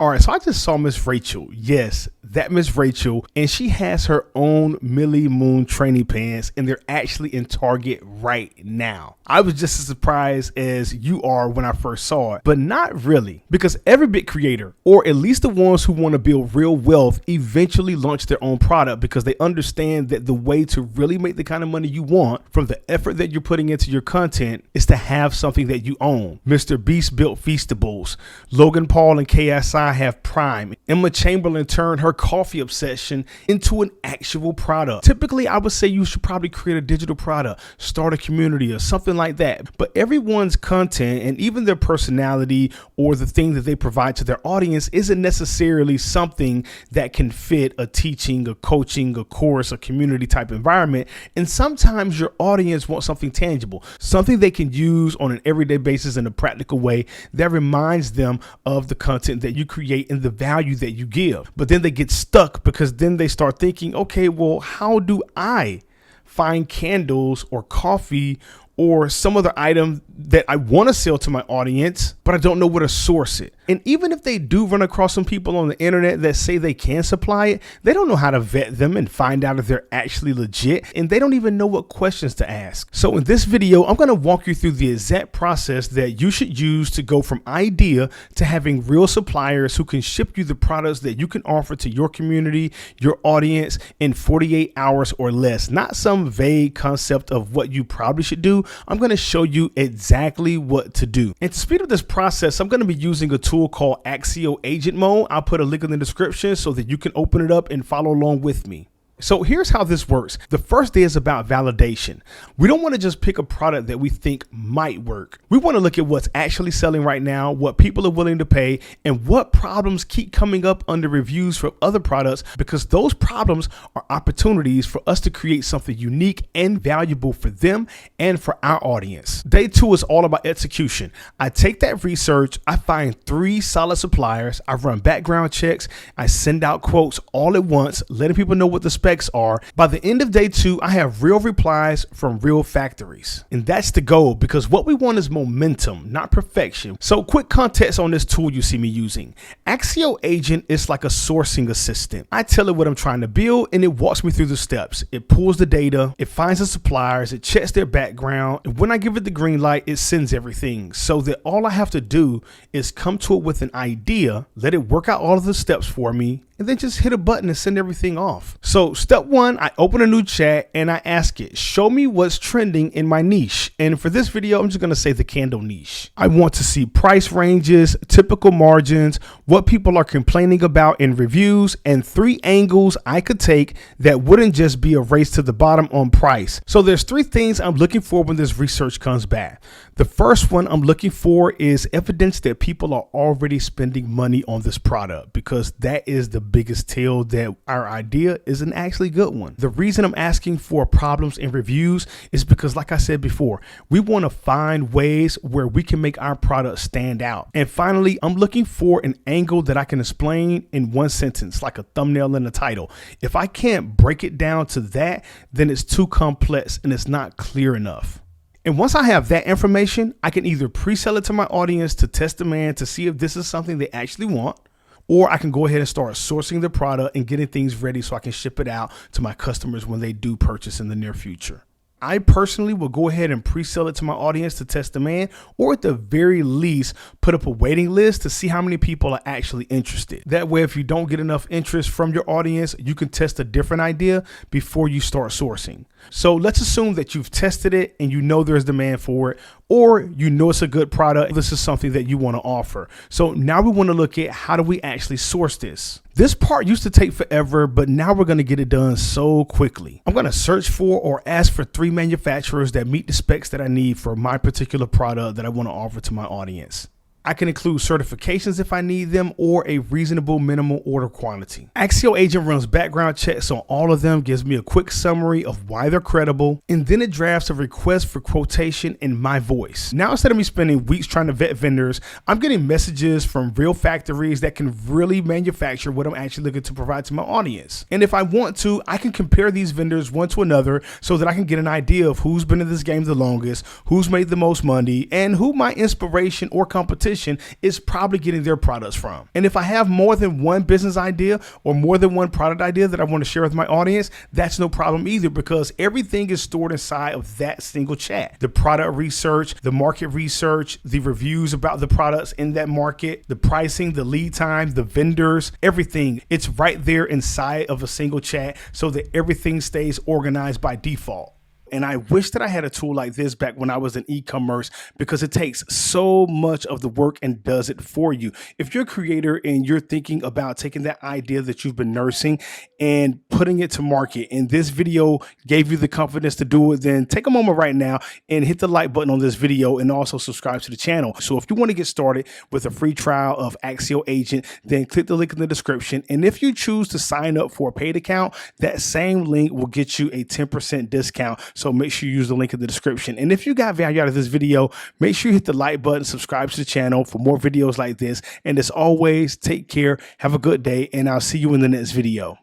All right, so I just saw Miss Rachel. Yes, that Miss Rachel, and she has her own Millie Moon training pants, and they're actually in Target right now. I was just as surprised as you are when I first saw it, but not really, because every big creator, or at least the ones who want to build real wealth, eventually launch their own product because they understand that the way to really make the kind of money you want from the effort that you're putting into your content is to have something that you own. Mr. Beast built Feastables. Logan Paul and KSI have Prime. Emma Chamberlain turned her coffee obsession into an actual product. Typically, I would say you should probably create a digital product, start a community or something like that. But everyone's content and even their personality or the thing that they provide to their audience isn't necessarily something that can fit a teaching, a coaching, a course, a community type environment. And sometimes your audience wants something tangible, something they can use on an everyday basis in a practical way that reminds them of the content that you create and the value that you give. But then they get stuck because then they start thinking, okay, well, how do I find candles or coffee or some other item that I want to sell to my audience, but I don't know where to source it? And even if they do run across some people on the internet that say they can supply it, they don't know how to vet them and find out if they're actually legit, and they don't even know what questions to ask. So in this video, I'm going to walk you through the exact process that you should use to go from idea to having real suppliers who can ship you the products that you can offer to your community, your audience in 48 hours or less. Not some vague concept of what you probably should do. I'm going to show you exactly what to do. And to speed up this process, I'm going to be using a tool called Accio Agent mode. I'll put a link in the description so that you can open it up and follow along with me. So here's how this works. The first day is about validation. We don't want to just pick a product that we think might work. We want to look at what's actually selling right now, what people are willing to pay, and what problems keep coming up under reviews for other products, because those problems are opportunities for us to create something unique and valuable for them and for our audience. Day 2 is all about execution. I take that research, I find 3 solid suppliers, I run background checks, I send out quotes all at once, letting people know what the specs are. By the end of day 2, I have real replies from real factories. And that's the goal, because what we want is momentum, not perfection. So quick context on this tool you see me using. Accio Agent is like a sourcing assistant. I tell it what I'm trying to build and it walks me through the steps. It pulls the data, it finds the suppliers, it checks their background. And when I give it the green light, it sends everything, so that all I have to do is come to it with an idea, let it work out all of the steps for me, and then just hit a button and send everything off. So step 1, I open a new chat and I ask it, show me what's trending in my niche. And for this video, I'm just gonna say the candle niche. I want to see price ranges, typical margins, what people are complaining about in reviews, and 3 angles I could take that wouldn't just be a race to the bottom on price. So there's 3 things I'm looking for when this research comes back. The first one I'm looking for is evidence that people are already spending money on this product, because that is the biggest tell that our idea is an actually good one. The reason I'm asking for problems in reviews is because, like I said before, we want to find ways where we can make our product stand out. And finally, I'm looking for an angle that I can explain in one sentence, like a thumbnail and a title. If I can't break it down to that, then it's too complex and it's not clear enough. And once I have that information, I can either pre-sell it to my audience to test demand to see if this is something they actually want, or I can go ahead and start sourcing the product and getting things ready so I can ship it out to my customers when they do purchase in the near future. I personally will go ahead and pre-sell it to my audience to test demand, or at the very least, put up a waiting list to see how many people are actually interested. That way, if you don't get enough interest from your audience, you can test a different idea before you start sourcing. So let's assume that you've tested it and you know there's demand for it, or you know it's a good product. This is something that you want to offer. So now we want to look at, how do we actually source this? This part used to take forever, but now we're going to get it done so quickly. I'm going to search for or ask for 3 manufacturers that meet the specs that I need for my particular product that I want to offer to my audience. I can include certifications if I need them, or a reasonable minimal order quantity. Accio Agent runs background checks on all of them, gives me a quick summary of why they're credible, and then it drafts a request for quotation in my voice. Now, instead of me spending weeks trying to vet vendors, I'm getting messages from real factories that can really manufacture what I'm actually looking to provide to my audience. And if I want to, I can compare these vendors one to another so that I can get an idea of who's been in this game the longest, who's made the most money, and who my inspiration or competition competition is probably getting their products from. And if I have more than one business idea or more than one product idea that I want to share with my audience, that's no problem either, because everything is stored inside of that single chat. The product research, the market research, the reviews about the products in that market, the pricing, the lead time, the vendors, everything. It's right there inside of a single chat so that everything stays organized by default. And I wish that I had a tool like this back when I was in e-commerce, because it takes so much of the work and does it for you. If you're a creator and you're thinking about taking that idea that you've been nursing and putting it to market, and this video gave you the confidence to do it, then take a moment right now and hit the like button on this video and also subscribe to the channel. So if you want to get started with a free trial of Accio Agent, then click the link in the description. And if you choose to sign up for a paid account, that same link will get you a 10% discount. So make sure you use the link in the description. And if you got value out of this video, make sure you hit the like button, subscribe to the channel for more videos like this. And as always, take care, have a good day, and I'll see you in the next video.